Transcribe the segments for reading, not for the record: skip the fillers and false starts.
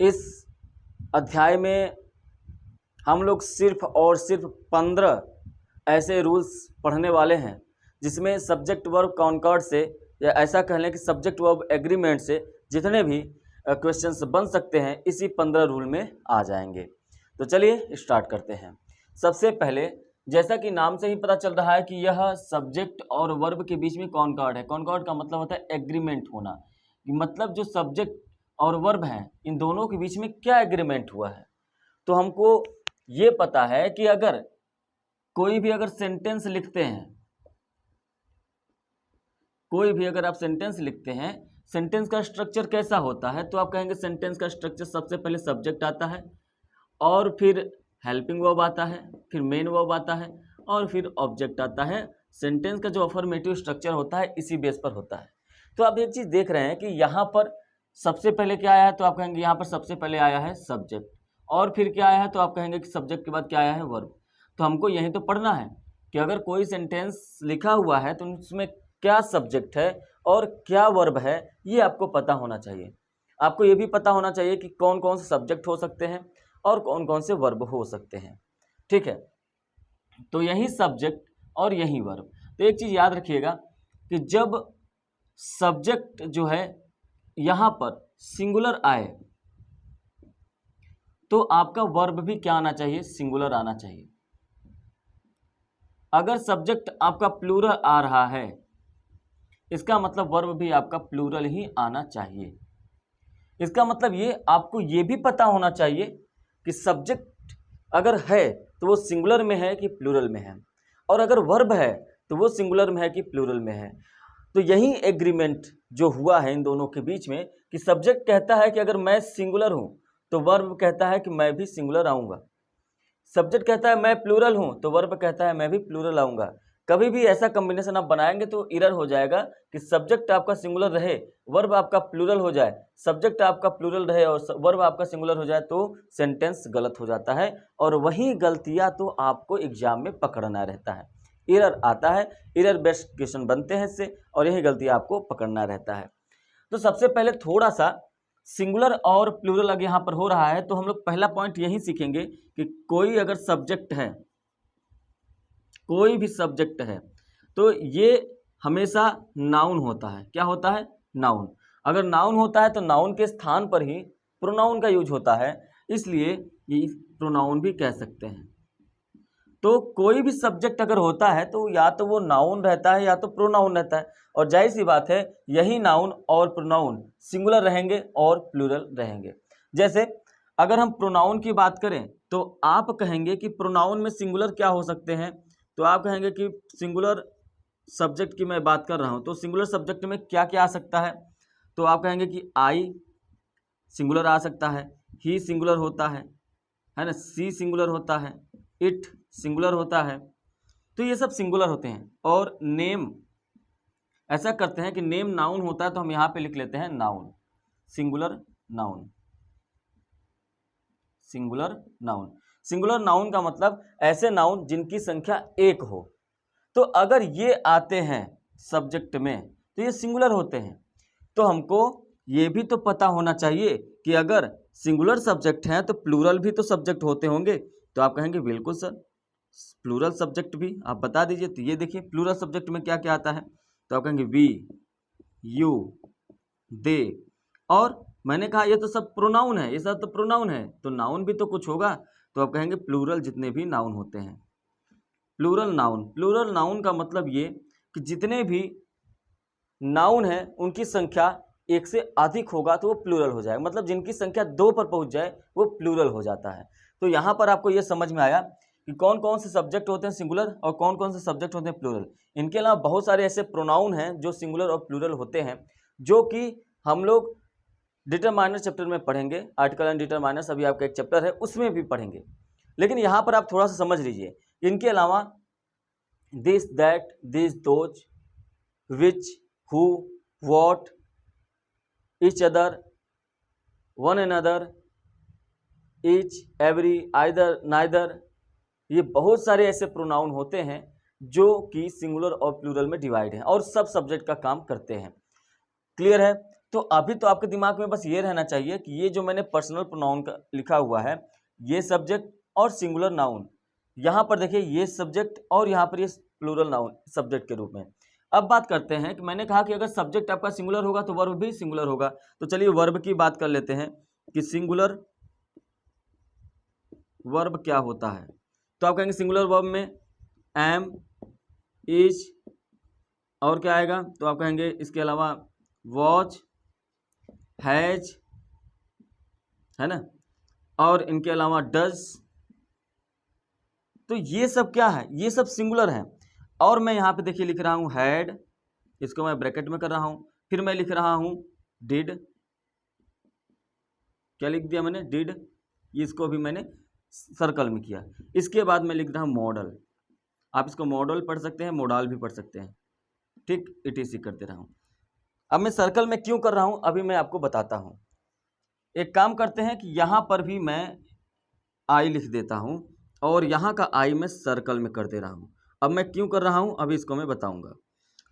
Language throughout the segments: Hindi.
इस अध्याय में हम लोग सिर्फ और सिर्फ 15 ऐसे रूल्स पढ़ने वाले हैं जिसमें सब्जेक्ट वर्ब कॉन्कॉर्ड से, या ऐसा कह लें कि सब्जेक्ट वर्ब एग्रीमेंट से जितने भी क्वेश्चंस बन सकते हैं इसी 15 रूल में आ जाएंगे। तो चलिए स्टार्ट करते हैं। सबसे पहले, जैसा कि नाम से ही पता चल रहा है कि यह सब्जेक्ट और वर्ब के बीच में कॉन्कॉर्ड है। कॉन्कॉर्ड का मतलब होता है एग्रीमेंट होना, कि मतलब जो सब्जेक्ट और वर्ब हैं इन दोनों के बीच में क्या एग्रीमेंट हुआ है। तो हमको ये पता है कि अगर कोई भी अगर सेंटेंस लिखते हैं, कोई भी अगर आप सेंटेंस लिखते हैं, सेंटेंस का स्ट्रक्चर कैसा होता है, तो आप कहेंगे सेंटेंस का स्ट्रक्चर सबसे पहले सब्जेक्ट आता है और फिर हेल्पिंग वर्ब आता है, फिर मेन वर्ब आता है और फिर ऑब्जेक्ट आता है। सेंटेंस का जो अफर्मेटिव स्ट्रक्चर होता है इसी बेस पर होता है। तो आप एक चीज देख रहे हैं कि यहाँ पर सबसे पहले क्या आया है, तो आप कहेंगे यहाँ पर सबसे पहले आया है सब्जेक्ट, और फिर क्या आया है, तो आप कहेंगे कि सब्जेक्ट के बाद क्या आया है, वर्ब। तो हमको यही तो पढ़ना है कि अगर कोई सेंटेंस लिखा हुआ है तो उसमें क्या सब्जेक्ट है और क्या वर्ब है, ये आपको पता होना चाहिए। आपको ये भी पता होना चाहिए कि कौन कौन से सब्जेक्ट हो सकते हैं और कौन कौन से वर्ब हो सकते हैं। ठीक है, तो यही सब्जेक्ट और यही वर्ब। तो एक चीज याद रखिएगा कि जब सब्जेक्ट जो है यहां पर सिंगुलर आए तो आपका वर्ब भी क्या आना चाहिए, सिंगुलर आना चाहिए। अगर सब्जेक्ट आपका प्लूरल आ रहा है इसका मतलब वर्ब भी आपका प्लूरल ही आना चाहिए। इसका मतलब ये आपको ये भी पता होना चाहिए कि सब्जेक्ट अगर है तो वो सिंगुलर में है कि प्लूरल में है, और अगर वर्ब है तो वो सिंगुलर में है कि प्लूरल में है। तो यही एग्रीमेंट जो हुआ है इन दोनों के बीच में कि सब्जेक्ट कहता है कि अगर मैं सिंगुलर हूं तो वर्ब कहता है कि मैं भी सिंगुलर आऊंगा। सब्जेक्ट कहता है मैं प्लूरल हूं तो वर्ब कहता है मैं भी प्लूरल आऊंगा। कभी भी ऐसा कॉम्बिनेशन आप बनाएंगे तो एरर हो जाएगा कि सब्जेक्ट आपका सिंगुलर रहे, वर्ब आपका प्लूरल हो जाए, सब्जेक्ट आपका प्लूरल रहे और वर्ब आपका सिंगुलर हो जाए, तो सेंटेंस गलत हो जाता है। और वही गलतियां तो आपको एग्जाम में पकड़ना रहता है। एरर आता है, एरर बेस्ड क्वेश्चन बनते हैं इससे, और यही गलती आपको पकड़ना रहता है। तो सबसे पहले थोड़ा सा सिंगुलर और प्लूरल अगर यहाँ पर हो रहा है तो हम लोग पहला पॉइंट यही सीखेंगे कि कोई अगर सब्जेक्ट है, कोई भी सब्जेक्ट है तो ये हमेशा नाउन होता है। क्या होता है, नाउन। अगर नाउन होता है तो नाउन के स्थान पर ही प्रोनाउन का यूज होता है, इसलिए ये प्रोनाउन भी कह सकते हैं। तो कोई भी सब्जेक्ट अगर होता है तो या तो वो नाउन रहता है या तो प्रोनाउन रहता है, और जाहिर सी बात है यही नाउन और प्रोनाउन सिंगुलर रहेंगे और प्लूरल रहेंगे। जैसे अगर हम प्रोनाउन की बात करें तो आप कहेंगे कि प्रोनाउन में सिंगुलर क्या हो सकते हैं, तो आप कहेंगे कि सिंगुलर सब्जेक्ट की मैं बात कर रहा हूं तो सिंगुलर सब्जेक्ट में क्या क्या आ सकता है, तो आप कहेंगे कि आई सिंगुलर आ सकता है, ही सिंगुलर होता है ना, सी सिंगुलर होता है, इट सिंगुलर होता है। तो ये सब सिंगुलर होते हैं। और नेम, ऐसा करते हैं कि नेम नाउन होता है तो हम यहां पे लिख लेते हैं noun, singular noun, singular noun. Singular noun का मतलब ऐसे नाउन जिनकी संख्या एक हो। तो अगर ये आते हैं सब्जेक्ट में तो ये सिंगुलर होते हैं। तो हमको ये भी तो पता होना चाहिए कि अगर सिंगुलर सब्जेक्ट हैं तो प्लूरल भी तो सब्जेक्ट होते होंगे। तो आप कहेंगे बिल्कुल सर, प्लूरल सब्जेक्ट भी आप बता दीजिए। तो ये देखिए प्लूरल सब्जेक्ट में क्या क्या आता है, तो आप कहेंगे वी, यू, दे। और मैंने कहा ये तो सब प्रोनाउन है, ये सब तो प्रोनाउन है, तो नाउन भी तो कुछ होगा। तो आप कहेंगे प्लूरल जितने भी नाउन होते हैं। प्लूरल नाउन, प्लूरल नाउन का मतलब ये कि जितने भी नाउन है उनकी संख्या एक से अधिक होगा तो वो प्लूरल हो जाएगा। मतलब जिनकी संख्या 2 पर पहुंच जाए वो प्लूरल हो जाता है। तो यहाँ पर आपको ये समझ में आया कि कौन कौन से सब्जेक्ट होते हैं सिंगुलर और कौन कौन से सब्जेक्ट होते हैं प्लूरल। इनके अलावा बहुत सारे ऐसे प्रोनाउन हैं जो सिंगुलर और प्लूरल होते हैं, जो कि हम लोग डिटरमाइनर चैप्टर में पढ़ेंगे। आर्टिकल एंड डिटरमाइनर्स अभी आपका एक चैप्टर है उसमें भी पढ़ेंगे। लेकिन यहाँ पर आप थोड़ा सा समझ लीजिए, इनके अलावा this, that, this, those, which, who, what, each other, one another, each, every, either, neither, ये बहुत सारे ऐसे प्रोनाउन होते हैं जो कि सिंगुलर और प्लूरल में डिवाइड हैं और सब सब्जेक्ट का काम करते हैं। क्लियर है। तो अभी तो आपके दिमाग में बस ये रहना चाहिए कि ये जो मैंने पर्सनल प्रोनाउन का लिखा हुआ है, ये सब्जेक्ट और सिंगुलर नाउन, यहाँ पर देखिए ये सब्जेक्ट और यहाँ पर ये प्लूरल नाउन सब्जेक्ट के रूप में। अब बात करते हैं कि मैंने कहा कि अगर सब्जेक्ट आपका सिंगुलर होगा तो वर्ब भी सिंगुलर होगा। तो चलिए वर्ब की बात कर लेते हैं कि सिंगुलर वर्ब क्या होता है। तो आप कहेंगे सिंगुलर वर्ब में एम, इज और क्या आएगा, तो आप कहेंगे इसके अलावा वॉच, हैज, है ना, और इनके अलावा डज। तो ये सब क्या है, ये सब सिंगुलर है। और मैं यहाँ पे देखिए लिख रहा हूँ हैड, इसको मैं ब्रैकेट में कर रहा हूँ, फिर मैं लिख रहा हूँ डिड, क्या लिख दिया मैंने, डिड, इसको भी मैंने सर्कल में किया। इसके बाद मैं लिख रहा हूँ मॉडल, आप इसको मॉडल पढ़ सकते हैं, मोडाल भी पढ़ सकते हैं, ठीक, इटीसी करते रहा हूँ। अब मैं सर्कल में क्यों कर रहा हूँ अभी मैं आपको बताता हूँ। एक काम करते हैं कि यहाँ पर भी मैं आई लिख देता हूँ और यहाँ का आई मैं सर्कल में कर दे रहा हूँ। अब मैं क्यों कर रहा हूँ अभी इसको मैं बताऊँगा।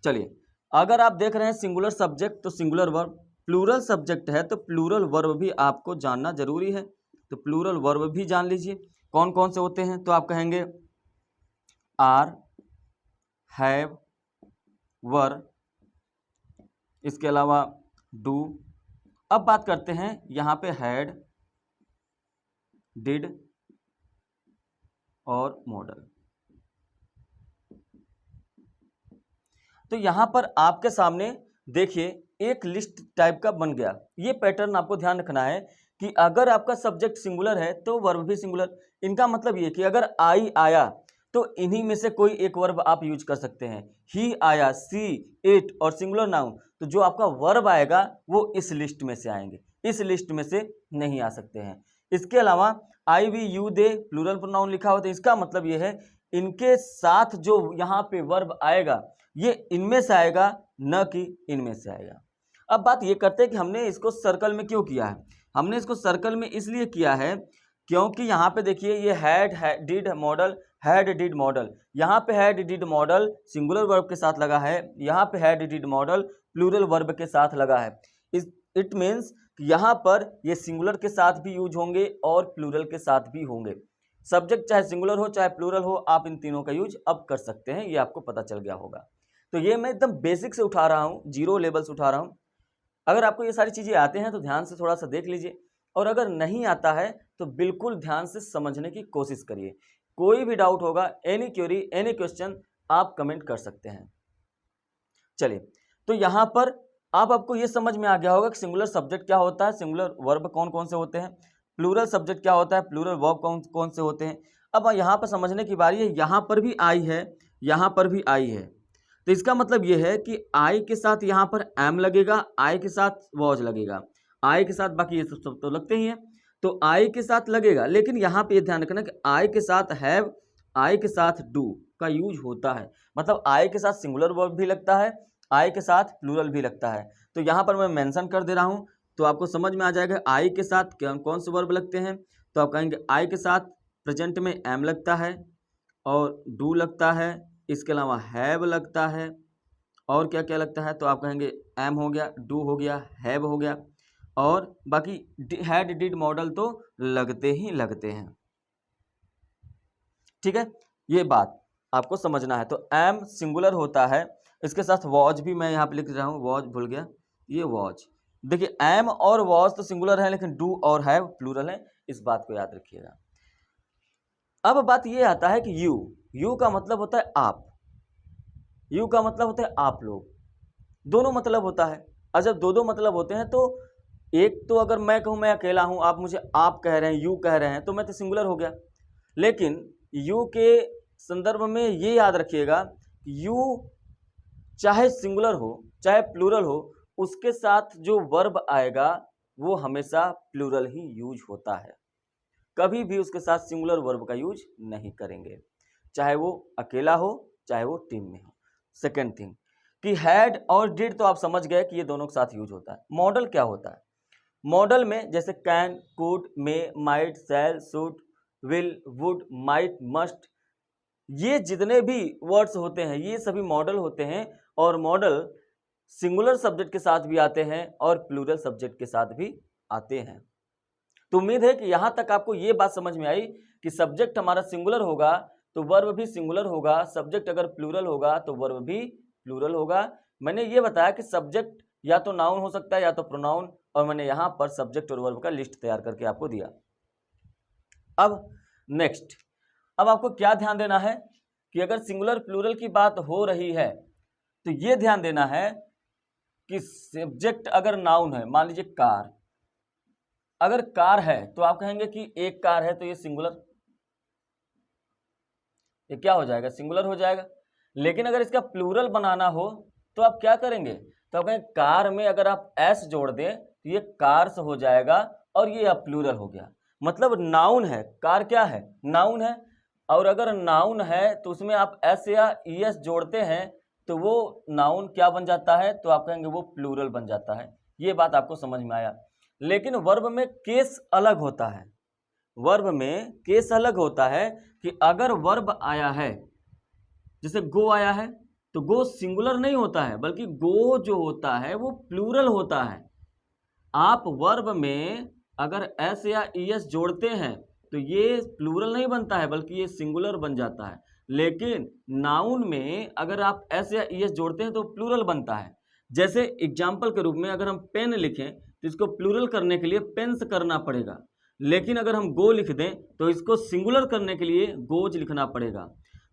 चलिए, अगर आप देख रहे हैं सिंगुलर सब्जेक्ट तो सिंगुलर वर्ब, प्लूरल सब्जेक्ट है तो प्लूरल वर्ब भी आपको जानना जरूरी है। तो प्लूरल वर्ब भी जान लीजिए कौन कौन से होते हैं। तो आप कहेंगे आर, हैव, वर, इसके अलावा डू। अब बात करते हैं यहाँ पे हैड, डिड और मॉडल। तो यहाँ पर आपके सामने देखिए एक लिस्ट टाइप का बन गया। ये पैटर्न आपको ध्यान रखना है कि अगर आपका सब्जेक्ट सिंगुलर है तो वर्ब भी सिंगुलर। इनका मतलब ये कि अगर आई आया तो इन्हीं में से कोई एक वर्ब आप यूज कर सकते हैं। ही आया, सी, इट और सिंगुलर नाउन, तो जो आपका वर्ब आएगा वो इस लिस्ट में से आएंगे, इस लिस्ट में से नहीं आ सकते हैं। इसके अलावा I, we, you, they plural pronoun लिखा होता है, इसका मतलब ये है इनके साथ जो यहाँ पे वर्ब आएगा ये इनमें से आएगा, न कि इनमें से आएगा। अब बात ये करते हैं कि हमने इसको सर्कल में क्यों किया है। हमने इसको सर्कल में इसलिए किया है क्योंकि यहाँ पे देखिए ये had, did, modal, had, did, modal. यहाँ पे had, did, modal singular verb के साथ लगा है, यहाँ पे had, did, modal plural verb के साथ लगा है। इट मीन्स यहाँ पर ये सिंगुलर के साथ भी यूज होंगे और प्लूरल के साथ भी होंगे। सब्जेक्ट चाहे सिंगुलर हो चाहे प्लूरल हो, आप इन तीनों का यूज अब कर सकते हैं, ये आपको पता चल गया होगा। तो ये मैं एकदम बेसिक से उठा रहा हूँ, जीरो लेवल से उठा रहा हूँ। अगर आपको ये सारी चीज़ें आते हैं तो ध्यान से थोड़ा सा देख लीजिए, और अगर नहीं आता है तो बिल्कुल ध्यान से समझने की कोशिश करिए। कोई भी डाउट होगा, एनी क्वेरी, एनी क्वेश्चन, आप कमेंट कर सकते हैं। चलिए, तो यहाँ पर आपको ये समझ में आ गया होगा कि सिंगुलर सब्जेक्ट क्या होता है, सिंगुलर वर्ब कौन कौन से होते हैं, प्लूरल सब्जेक्ट क्या होता है, प्लूरल वर्ब कौन कौन से होते हैं। अब यहाँ पर समझने की बारी है, यहाँ पर भी आई है, यहाँ पर भी आई है। तो इसका मतलब ये है कि आई के साथ यहाँ पर एम लगेगा, आई के साथ वॉज लगेगा, आई के साथ बाकी ये सब तो लगते ही हैं, तो आई के साथ लगेगा। लेकिन यहाँ पे ये ध्यान रखना कि आई के साथ हैव, आई के साथ डू का यूज होता है। मतलब आई के साथ सिंगुलर वर्ब भी लगता है, आई के साथ प्लूरल भी लगता है। तो यहाँ पर मैं मेंशन कर दे रहा हूँ तो आपको समझ में आ जाएगा आई के साथ कौन से वर्ब लगते हैं। तो आप कहेंगे आई के साथ प्रेजेंट में एम लगता है और डू लगता है, इसके अलावा हैव लगता है, और क्या क्या लगता है, तो आप कहेंगे एम हो गया, डू हो गया, हैव हो गया, और बाकी हैड, डिड, मॉडल तो लगते ही लगते हैं। ठीक है, ये बात आपको समझना है। तो एम सिंगुलर होता है, इसके साथ वॉज भी मैं यहाँ पे लिख रहा हूँ, वॉज भूल गया, ये वॉज। देखिए एम और वॉज तो सिंगुलर है लेकिन डू और हैव प्लूरल है, इस बात को याद रखिएगा। अब बात ये आता है कि यू का मतलब होता है आप, यू का मतलब होता है आप लोग, दोनों मतलब होता है। और जब दो मतलब होते हैं तो एक तो अगर मैं कहूँ मैं अकेला हूँ, आप मुझे आप कह रहे हैं, यू कह रहे हैं, तो मैं तो सिंगुलर हो गया। लेकिन यू के संदर्भ में ये याद रखिएगा, यू चाहे सिंगुलर हो चाहे प्लूरल हो, उसके साथ जो वर्ब आएगा वो हमेशा प्लूरल ही यूज होता है। कभी भी उसके साथ सिंगुलर वर्ब का यूज नहीं करेंगे, चाहे वो अकेला हो चाहे वो टीम में हो। सेकेंड थिंग कि हैड और डिड तो आप समझ गए कि ये दोनों के साथ यूज होता है। मॉडल क्या होता है, मॉडल में जैसे can, could, may, might, shall, should, will, would, might, must, ये जितने भी वर्ड्स होते हैं ये सभी मॉडल होते हैं। और मॉडल सिंगुलर सब्जेक्ट के साथ भी आते हैं और प्लूरल सब्जेक्ट के साथ भी आते हैं। तो उम्मीद है कि यहां तक आपको ये बात समझ में आई कि सब्जेक्ट हमारा सिंगुलर होगा तो वर्ब भी सिंगुलर होगा, सब्जेक्ट अगर प्लूरल होगा तो वर्ब भी प्लूरल होगा। मैंने ये बताया कि सब्जेक्ट या तो नाउन हो सकता है या तो प्रोनाउन, और मैंने यहां पर सब्जेक्ट और वर्ब का लिस्ट तैयार करके आपको दिया। अब नेक्स्ट, अब आपको क्या ध्यान देना है कि अगर सिंगुलर प्लूरल की बात हो रही है तो ये ध्यान देना है कि सब्जेक्ट अगर नाउन है, मान लीजिए कार, अगर कार है तो आप कहेंगे कि एक कार है तो ये सिंगुलर, ये क्या हो जाएगा, सिंगुलर हो जाएगा। लेकिन अगर इसका प्लूरल बनाना हो तो आप क्या करेंगे, तो आप कहेंगे कार में अगर आप एस जोड़ दें तो ये कार्स हो जाएगा और ये अब प्लूरल हो गया। मतलब नाउन है, कार क्या है, नाउन है, और अगर नाउन है तो उसमें आप एस या ईएस जोड़ते हैं तो वो नाउन क्या बन जाता है, तो आप कहेंगे वो प्लूरल बन जाता है। ये बात आपको समझ में आया। लेकिन वर्ब में केस अलग होता है, वर्ब में केस अलग होता है कि अगर वर्ब आया है, जैसे गो आया है, तो गो सिंगुलर नहीं होता है बल्कि गो जो होता है वो प्लूरल होता है। आप वर्ब में अगर एस या ईएस जोड़ते हैं तो ये प्लूरल नहीं बनता है बल्कि ये सिंगुलर बन जाता है। लेकिन नाउन में अगर आप एस या ईएस जोड़ते हैं तो प्लूरल बनता है। जैसे एग्जाम्पल के रूप में अगर हम पेन लिखें तो इसको प्लूरल करने के लिए पेन्स करना पड़ेगा, लेकिन अगर हम गो लिख दें तो इसको सिंगुलर करने के लिए गोज लिखना पड़ेगा।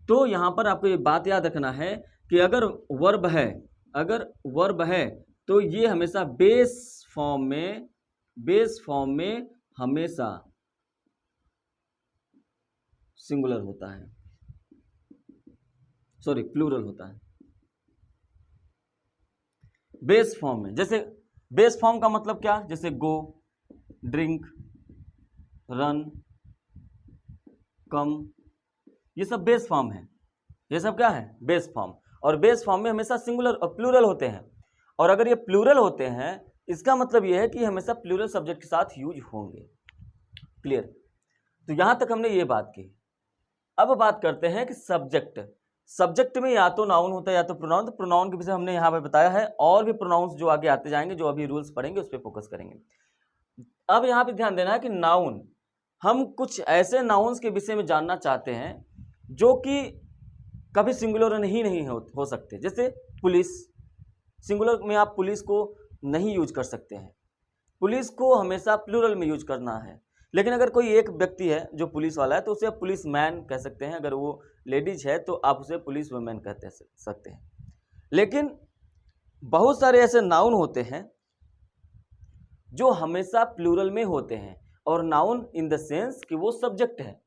तो यहाँ पर आपको ये बात याद रखना है कि अगर वर्ब है, अगर वर्ब है तो ये हमेशा बेस फॉर्म में हमेशा सिंगुलर होता है, सॉरी प्लूरल होता है बेस फॉर्म में। जैसे बेस फॉर्म का मतलब क्या, जैसे गो, ड्रिंक, रन, कम, ये सब बेस फॉर्म है, ये सब क्या है, बेस फॉर्म। और बेस फॉर्म में हमेशा सिंगुलर और प्लूरल होते हैं। और अगर ये प्लूरल होते हैं इसका मतलब ये है कि हमेशा प्लूरल सब्जेक्ट के साथ यूज होंगे। क्लियर, तो यहां तक हमने ये बात की। अब बात करते हैं कि सब्जेक्ट में या तो नाउन होता है या तो प्रोनाउन। तो प्रोनाउन के विषय हमने यहाँ पे बताया है, और भी प्रोनाउंस जो आगे आते जाएंगे, जो अभी रूल्स पढ़ेंगे उस पर फोकस करेंगे। अब यहाँ पे ध्यान देना है कि नाउन, हम कुछ ऐसे नाउन्स के विषय में जानना चाहते हैं जो कि कभी सिंगुलर नहीं हो सकते। जैसे पुलिस, सिंगुलर में आप पुलिस को नहीं यूज कर सकते हैं, पुलिस को हमेशा प्लूरल में यूज करना है। लेकिन अगर कोई एक व्यक्ति है जो पुलिस वाला है तो उसे आप पुलिस मैन कह सकते हैं, अगर वो लेडीज है तो आप उसे पुलिस वुमेन कहते सकते हैं। लेकिन बहुत सारे ऐसे नाउन होते हैं जो हमेशा प्लूरल में होते हैं, और नाउन इन द सेंस कि वो सब्जेक्ट है।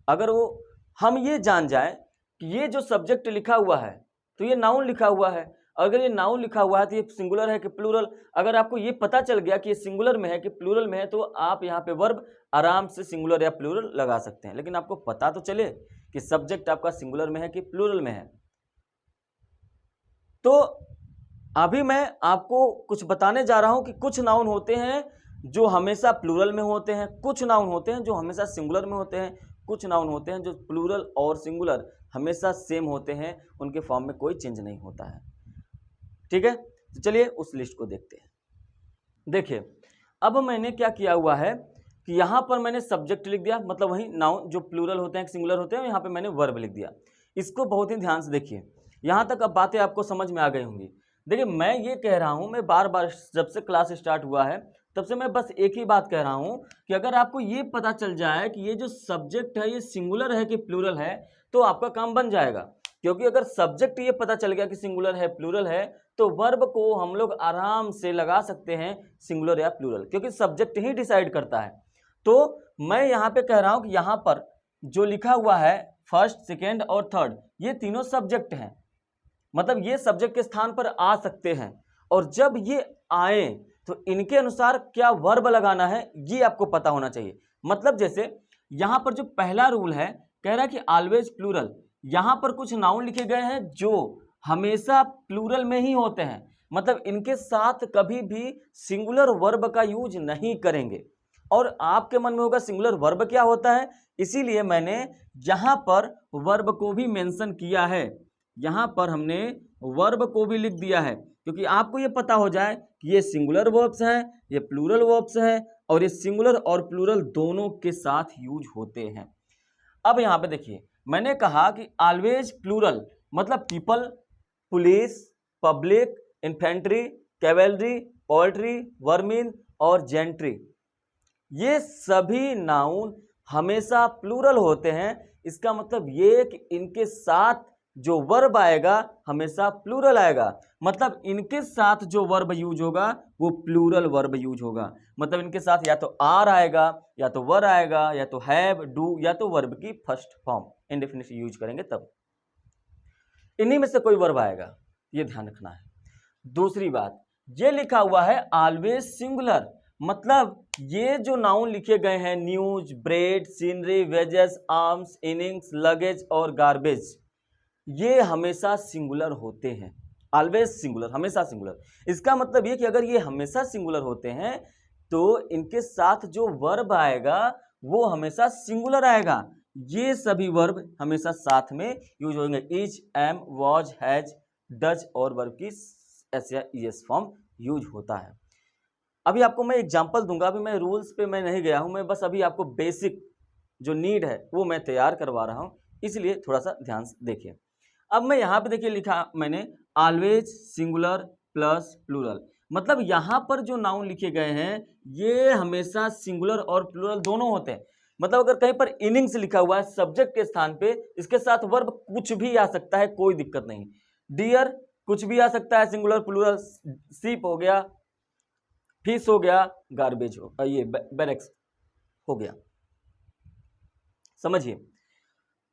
अगर वो हम ये जान जाए कि ये जो सब्जेक्ट लिखा हुआ है तो ये नाउन लिखा हुआ है, अगर ये नाउन लिखा हुआ है तो ये सिंगुलर है कि प्लूरल, अगर आपको ये पता चल गया कि ये सिंगुलर में है कि प्लूरल में है तो आप यहाँ पे वर्ब आराम से सिंगुलर या प्लूरल लगा सकते हैं। लेकिन आपको पता तो चले कि सब्जेक्ट आपका सिंगुलर में है कि प्लूरल में है। तो अभी मैं आपको कुछ बताने जा रहा हूं कि कुछ नाउन होते हैं जो हमेशा प्लूरल में होते हैं, कुछ नाउन होते हैं जो हमेशा सिंगुलर में होते हैं, कुछ नाउन होते हैं जो प्लूरल और सिंगुलर हमेशा सेम होते हैं, उनके फॉर्म में कोई चेंज नहीं होता है। ठीक है, तो चलिए उस लिस्ट को देखते हैं। देखिए, अब मैंने क्या किया हुआ है कि यहाँ पर मैंने सब्जेक्ट लिख दिया, मतलब वही नाउन जो प्लूरल होते हैं सिंगुलर होते हैं, यहाँ पे मैंने वर्ब लिख दिया। इसको बहुत ही ध्यान से देखिए, यहाँ तक अब बातें आपको समझ में आ गई होंगी। देखिए, मैं ये कह रहा हूँ, मैं बार बार जब से क्लास स्टार्ट हुआ है तब से मैं बस एक ही बात कह रहा हूँ कि अगर आपको ये पता चल जाए कि ये जो सब्जेक्ट है ये सिंगुलर है कि प्लूरल है तो आपका काम बन जाएगा। क्योंकि अगर सब्जेक्ट ये पता चल गया कि सिंगुलर है प्लूरल है तो वर्ब को हम लोग आराम से लगा सकते हैं सिंगुलर या प्लूरल, क्योंकि सब्जेक्ट ही डिसाइड करता है। तो मैं यहाँ पे कह रहा हूँ कि यहाँ पर जो लिखा हुआ है फर्स्ट, सेकेंड और थर्ड, ये तीनों सब्जेक्ट हैं, मतलब ये सब्जेक्ट के स्थान पर आ सकते हैं। और जब ये आए तो इनके अनुसार क्या वर्ब लगाना है ये आपको पता होना चाहिए। मतलब जैसे यहाँ पर जो पहला रूल है कह रहा है कि ऑलवेज प्लूरल, यहाँ पर कुछ नाउन लिखे गए हैं जो हमेशा प्लूरल में ही होते हैं, मतलब इनके साथ कभी भी सिंगुलर वर्ब का यूज नहीं करेंगे। और आपके मन में होगा सिंगुलर वर्ब क्या होता है, इसीलिए मैंने यहाँ पर वर्ब को भी मेंशन किया है। यहाँ पर हमने वर्ब को भी लिख दिया है, क्योंकि आपको ये पता हो जाए कि ये सिंगुलर वर्ब्स हैं, ये प्लूरल वर्ब्स हैं, और ये सिंगुलर और प्लूरल दोनों के साथ यूज होते हैं। अब यहाँ पे देखिए, मैंने कहा कि ऑलवेज प्लूरल मतलब people, police, public, infantry, cavalry, poultry, vermin और जेंट्री, ये सभी नाउन हमेशा प्लूरल होते हैं। इसका मतलब ये कि इनके साथ जो वर्ब आएगा हमेशा प्लूरल आएगा, मतलब इनके साथ जो वर्ब यूज होगा वो प्लूरल वर्ब यूज होगा। मतलब इनके साथ या तो आर आएगा, या तो वर आएगा, या तो हैव, डू, या तो वर्ब की फर्स्ट फॉर्म इंडेफिनिट यूज करेंगे तब इन्हीं में से कोई वर्ब आएगा, ये ध्यान रखना है। दूसरी बात, ये लिखा हुआ है ऑलवेज सिंगुलर, मतलब ये जो नाउन लिखे गए हैं news, bread, scenery, wages, arms, innings, luggage और गार्बेज, ये हमेशा सिंगुलर होते हैं। ऑलवेज सिंगुलर, हमेशा सिंगुलर। इसका मतलब ये कि अगर ये हमेशा सिंगुलर होते हैं तो इनके साथ जो वर्ब आएगा वो हमेशा सिंगुलर आएगा। ये सभी वर्ब हमेशा साथ में यूज होंगे। Is, am, was, has, does और वर्ब की एस या ईएस फॉर्म यूज होता है। अभी आपको मैं एग्जांपल दूंगा, अभी मैं रूल्स पे मैं नहीं गया हूं, मैं बस अभी आपको बेसिक जो नीड है वो मैं तैयार करवा रहा हूं, इसलिए थोड़ा सा ध्यान से देखिए। अब मैं यहाँ पे देखिए लिखा मैंने ऑलवेज सिंगुलर प्लस प्लूरल, मतलब यहाँ पर जो नाउन लिखे गए हैं ये हमेशा सिंगुलर और प्लूरल दोनों होते हैं। मतलब अगर कहीं पर इनिंग्स लिखा हुआ है सब्जेक्ट के स्थान पे, इसके साथ वर्ब कुछ भी आ सकता है, कोई दिक्कत नहीं। डियर कुछ भी आ सकता है, सिंगुलर प्लूरल, सीप हो गया, फिश हो गया, गार्बेज हो, ये बैरेक्स हो गया। समझिए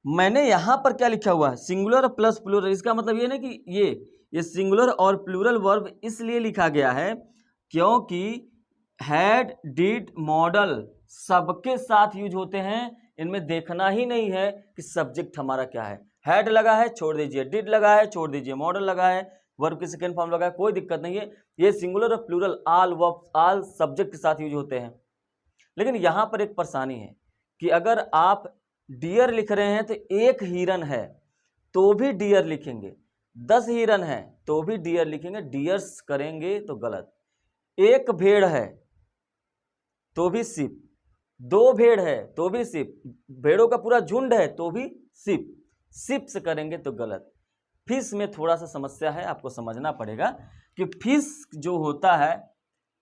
मैंने यहां पर क्या लिखा हुआ है, सिंगुलर प्लस प्लूरल। इसका मतलब ये ना कि ये सिंगुलर और प्लूरल वर्ब इसलिए लिखा गया है क्योंकि हैड, डिड, मॉडल सबके साथ यूज होते हैं। इनमें देखना ही नहीं है कि सब्जेक्ट हमारा क्या है। हैड लगा है छोड़ दीजिए, डिड लगा है छोड़ दीजिए, मॉडल लगा है, वर्ब की सेकेंड फॉर्म लगा है, कोई दिक्कत नहीं है। ये सिंगुलर और plural all verb all subject के साथ यूज होते हैं। लेकिन यहां पर एक परेशानी है कि अगर आप डियर लिख रहे हैं तो एक हिरन है तो भी डियर लिखेंगे, 10 हिरन है तो भी डियर लिखेंगे, डियर्स करेंगे तो गलत। एक भेड़ है तो भी सिप, 2 भेड़ है तो भी सिप, भेड़ों का पूरा झुंड है तो भी सिप, सिप्स करेंगे तो गलत। फिश में थोड़ा सा समस्या है, आपको समझना पड़ेगा कि फिश जो होता है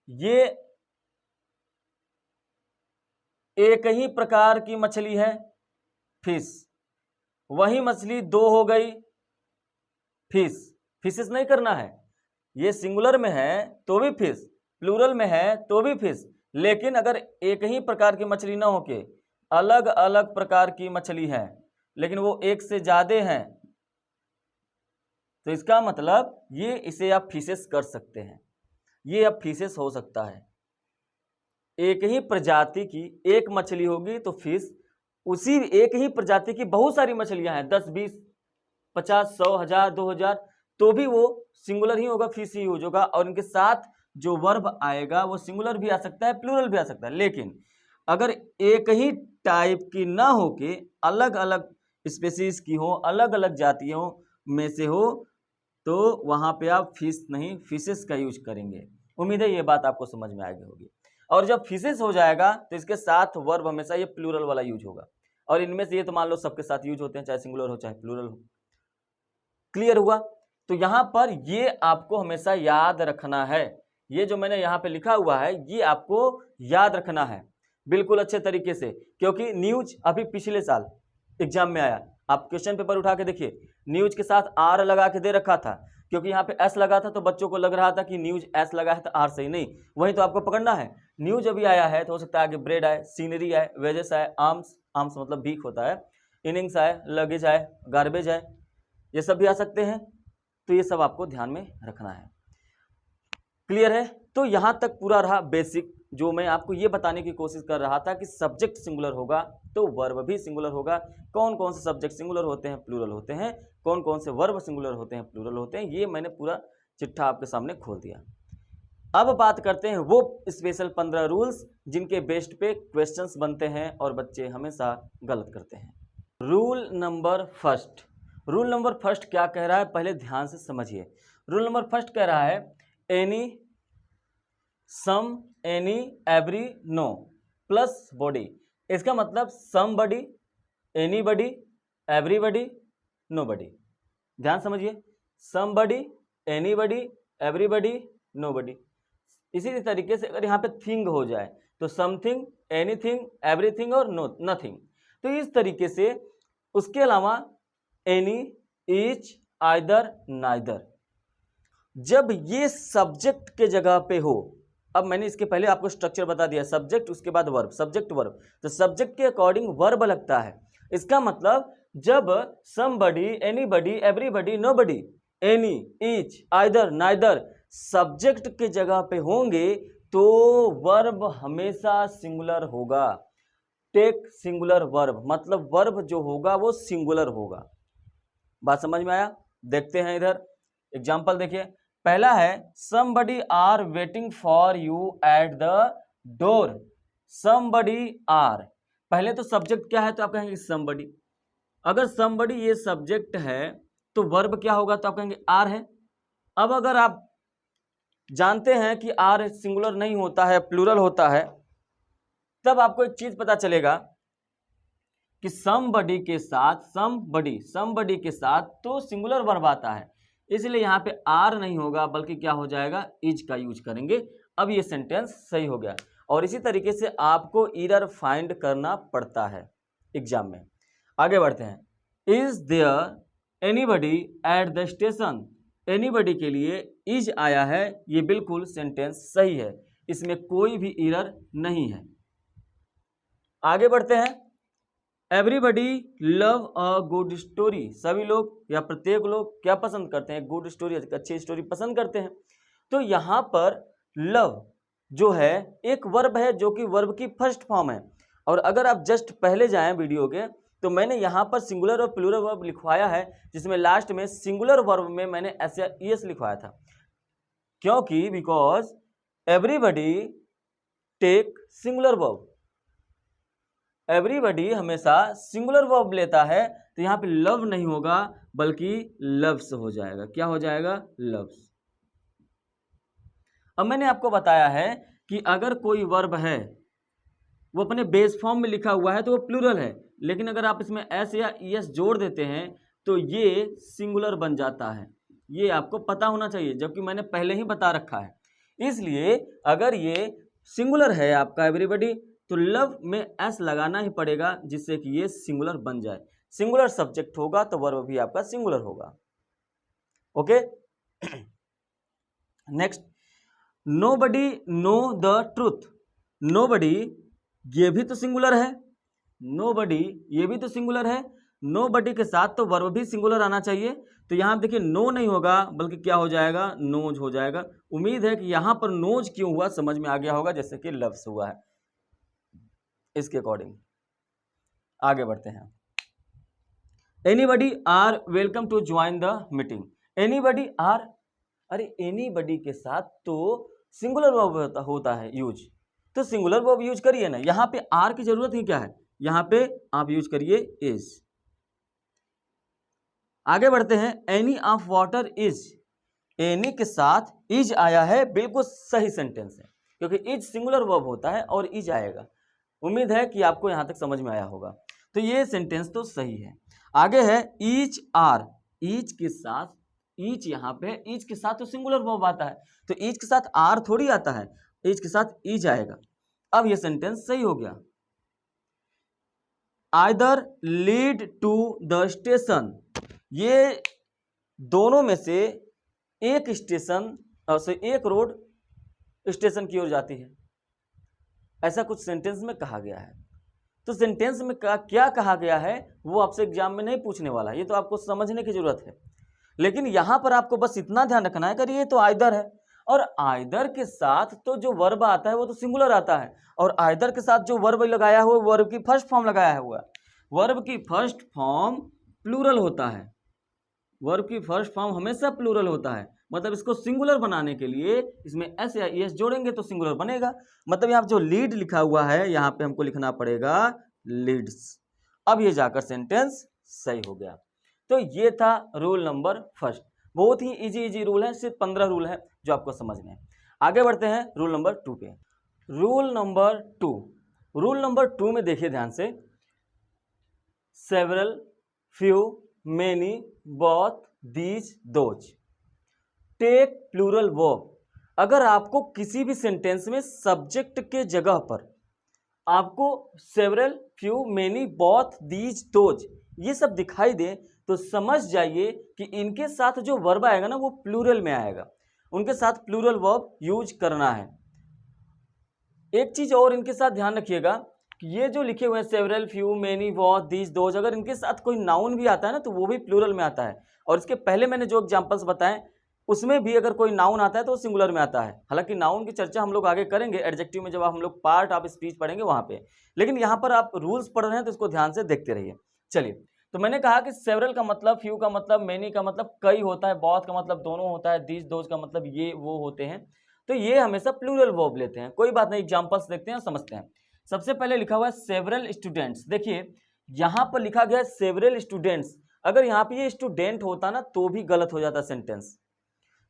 ये एक ही प्रकार की मछली है फिश, वही मछली 2 हो गई फिश, फिशेस नहीं करना है। ये सिंगुलर में है तो भी फिश, प्लूरल में है तो भी फिश। लेकिन अगर एक ही प्रकार की मछली ना होके अलग अलग प्रकार की मछली है लेकिन वो एक से ज्यादा हैं तो इसका मतलब ये इसे आप फिशेस कर सकते हैं, ये अब फिशेस हो सकता है। एक ही प्रजाति की एक मछली होगी तो फिश, उसी एक ही प्रजाति की बहुत सारी मछलियां हैं 10, 20, 50, 100, 1000, 2000 तो भी वो सिंगुलर ही होगा, फिश ही यूज होगा। और इनके साथ जो वर्ब आएगा वो सिंगुलर भी आ सकता है, प्लूरल भी आ सकता है। लेकिन अगर एक ही टाइप की ना हो के अलग अलग स्पेसीज की हो, अलग अलग जातियों में से हो तो वहां पे आप फिश नहीं फिशेस का यूज करेंगे। उम्मीद है ये बात आपको समझ में आ गई होगी। और जब फिशेस हो जाएगा तो इसके साथ वर्ब हमेशा ये प्लूरल वाला यूज होगा। और इनमें से ये तो मान लो सबके साथ यूज होते हैं, चाहे सिंगुलर हो चाहे प्लूरल हो। क्लियर हुआ? तो यहां पर ये आपको हमेशा याद रखना है, ये जो मैंने यहाँ पे लिखा हुआ है ये आपको याद रखना है बिल्कुल अच्छे तरीके से। क्योंकि न्यूज अभी पिछले साल एग्जाम में आया, आप क्वेश्चन पेपर उठा के देखिए, न्यूज के साथ आर लगा के दे रखा था, क्योंकि यहाँ पे एस लगा था तो बच्चों को लग रहा था कि न्यूज एस लगा है तो आर सही, नहीं, वही तो आपको पकड़ना है। न्यूज अभी आया है तो हो सकता है आगे ब्रेड आए, सीनरी आए, वेजेस आए, आर्म्स, आर्म्स मतलब बीक होता है, इनिंग्स आए, लगेज आए, गार्बेज आए, ये सब भी आ सकते हैं। तो ये सब आपको ध्यान में रखना है। क्लियर है? तो यहां तक पूरा रहा बेसिक, जो मैं आपको ये बताने की कोशिश कर रहा था कि सब्जेक्ट सिंगुलर होगा तो वर्ब भी सिंगुलर होगा। कौन कौन से सब्जेक्ट सिंगुलर होते हैं, प्लूरल होते हैं, कौन कौन से वर्ब सिंगुलर होते हैं, प्लूरल होते हैं, ये मैंने पूरा चिट्ठा आपके सामने खोल दिया। अब बात करते हैं वो स्पेशल 15 रूल्स जिनके बेस्ड पे क्वेश्चंस बनते हैं और बच्चे हमेशा गलत करते हैं। Rule number first, rule number first क्या कह रहा है, पहले ध्यान से समझिए। रूल नंबर फर्स्ट कह रहा है any, some, any, every, no plus body. इसका मतलब समबडी, एनीबडी, एवरीबडी, नोबडी। ध्यान समझिए, समबडी, एनीबडी, एवरीबडी, नोबडी। इसी तरीके से अगर यहाँ पे थिंग हो जाए तो समथिंग, एनीथिंग, एवरीथिंग और नो नथिंग। तो इस तरीके से उसके अलावा एनी, ईच, आइदर, नाइदर। जब ये सब्जेक्ट के जगह पे हो, अब मैंने इसके पहले आपको स्ट्रक्चर बता दिया, सब्जेक्ट उसके बाद वर्ब, सब्जेक्ट वर्ब, तो सब्जेक्ट के अकॉर्डिंग वर्ब लगता है। इसका मतलब जब somebody, anybody, everybody, nobody, any, each, either, neither subject के जगह पे होंगे तो वर्ब हमेशा सिंगुलर होगा। टेक सिंगुलर वर्ब, मतलब वर्ब जो होगा वो सिंगुलर होगा। बात समझ में आया? देखते हैं इधर एग्जाम्पल देखिए। पहला है somebody are waiting for you at the door. somebody are, पहले तो सब्जेक्ट क्या है तो आप कहेंगे somebody। अगर somebody ये सब्जेक्ट है तो वर्ब क्या होगा तो आप कहेंगे आर है। अब अगर आप जानते हैं कि आर सिंगुलर नहीं होता है, प्लूरल होता है, तब आपको एक चीज पता चलेगा कि somebody के साथ somebody के साथ तो सिंगुलर वर्ब आता है, इसलिए यहाँ पे आर नहीं होगा बल्कि क्या हो जाएगा, इज का यूज करेंगे। अब ये सेंटेंस सही हो गया। और इसी तरीके से आपको एरर फाइंड करना पड़ता है एग्जाम में। आगे बढ़ते हैं। Is there anybody at the station. Anybody के लिए इज आया है, ये बिल्कुल सेंटेंस सही है, इसमें कोई भी एरर नहीं है। आगे बढ़ते हैं। Everybody love a good story. सभी लोग या प्रत्येक लोग क्या पसंद करते हैं, गुड स्टोरी, अच्छी स्टोरी पसंद करते हैं। तो यहाँ पर लव जो है एक वर्ब है जो कि वर्ब की फर्स्ट फॉर्म है। और अगर आप जस्ट पहले जाएं वीडियो के तो मैंने यहाँ पर सिंगुलर और प्लूरल वर्ब लिखवाया है, जिसमें लास्ट में सिंगुलर वर्ब में मैंने एस लिखवाया था, क्योंकि because everybody take singular verb. Everybody हमेशा सिंगुलर वर्ब लेता है, तो यहाँ पे लव नहीं होगा बल्कि लव्स हो जाएगा। क्या हो जाएगा, लव्स। अब मैंने आपको बताया है कि अगर कोई वर्ब है वो अपने बेस फॉर्म में लिखा हुआ है तो वो प्लूरल है, लेकिन अगर आप इसमें एस या ईएस जोड़ देते हैं तो ये सिंगुलर बन जाता है। ये आपको पता होना चाहिए, जबकि मैंने पहले ही बता रखा है। इसलिए अगर ये सिंगुलर है आपका एवरीबडी तो लव में एस लगाना ही पड़ेगा, जिससे कि ये सिंगुलर बन जाए। सिंगुलर सब्जेक्ट होगा तो वर्ब भी आपका सिंगुलर होगा। Okay, next. Nobody know the truth. Nobody ये भी तो सिंगुलर है, नोबडी ये भी तो सिंगुलर है। नोबडी के साथ तो वर्ब भी सिंगुलर आना चाहिए, तो यहां देखिए नो नहीं होगा बल्कि क्या हो जाएगा, नोज हो जाएगा। उम्मीद है कि यहां पर नोज क्यों हुआ समझ में आ गया होगा, जैसे कि लव्स हुआ है। इसके अकॉर्डिंग आगे बढ़ते हैं। Anybody are welcome to join the meeting. Anybody are, अरे एनीबडी के साथ तो सिंगुलर वर्ब होता है यूज, तो सिंगुलर वर्ब यूज करिए ना। यहां पे आर की जरूरत ही क्या है, यहां पे आप यूज करिए इज। आगे बढ़ते हैं। Any of water is. Any के साथ इज आया है, बिल्कुल सही सेंटेंस है, क्योंकि इज सिंगुलर वर्ब होता है और इज आएगा। उम्मीद है कि आपको यहां तक समझ में आया होगा, तो ये सेंटेंस तो सही है। आगे है ईच आर। ईच के साथ, ईच यहां पे ईच के साथ तो सिंगुलर वर्ब आता है, तो ईच के साथ आर थोड़ी आता है, ईच के साथ ईज आएगा। अब ये सेंटेंस सही हो गया। Either lead to the station. ये दोनों में से एक स्टेशन से एक रोड स्टेशन की ओर जाती है, ऐसा कुछ सेंटेंस में कहा गया है। तो सेंटेंस में क्या कहा गया है वो आपसे एग्जाम में नहीं पूछने वाला, ये तो आपको समझने की जरूरत है। लेकिन यहां पर आपको बस इतना ध्यान रखना है कि ये तो आइदर है, और आइदर के साथ तो जो वर्ब आता है वो तो सिंगुलर आता है, और आइदर के साथ जो वर्ब लगाया हुआ वर्ब की फर्स्ट फॉर्म लगाया हुआ, वर्ब की फर्स्ट फॉर्म प्लूरल होता है। वर्ब की फर्स्ट फॉर्म हमेशा प्लूरल होता है, मतलब इसको सिंगुलर बनाने के लिए इसमें एस या एस जोड़ेंगे तो सिंगुलर बनेगा। मतलब यहाँ जो लीड लिखा हुआ है यहाँ पे हमको लिखना पड़ेगा लीड्स। अब ये जाकर सेंटेंस सही हो गया। तो ये था रूल नंबर फर्स्ट। बहुत ही इजी रूल है, सिर्फ 15 रूल है जो आपको समझने हैं। आगे बढ़ते हैं रूल नंबर 2 पे। रूल नंबर 2 में देखिए ध्यान से, several, few, many, both, these, those, take plural verb. अगर आपको किसी भी सेंटेंस में सब्जेक्ट के जगह पर आपको several, few, many, both, these, those ये सब दिखाई दे तो समझ जाइए कि इनके साथ जो वर्ब आएगा ना वो प्लूरल में आएगा, उनके साथ प्लूरल वर्ब यूज करना है। एक चीज और इनके साथ ध्यान रखिएगा कि ये जो लिखे हुए हैं several, few, many, both, these, those, अगर इनके साथ कोई नाउन भी आता है ना तो वो भी प्लूरल में आता है। और इसके पहले मैंने जो एग्जांपल्स बताए उसमें भी अगर कोई नाउन आता है तो वो सिंगुलर में आता है। हालांकि नाउन की चर्चा हम लोग आगे करेंगे एडजेक्टिव में, जब हम लोग पार्ट ऑफ स्पीच पढ़ेंगे वहां पे, लेकिन यहाँ पर आप रूल्स पढ़ रहे हैं तो इसको ध्यान से देखते रहिए। चलिए, तो मैंने कहा कि सेवरल का मतलब, फ्यू का मतलब, मेनी का मतलब कई होता है, बोथ का मतलब दोनों होता है, दीज, दोज का मतलब ये वो होते हैं। तो ये हमेशा प्लूरल वर्ब लेते हैं। कोई बात नहीं, एग्जांपल्स देखते हैं, समझते हैं। सबसे पहले लिखा हुआ है सेवरल स्टूडेंट्स। देखिए यहां पर लिखा गया है सेवरल स्टूडेंट्स, अगर यहाँ पे ये स्टूडेंट होता ना तो भी गलत हो जाता सेंटेंस,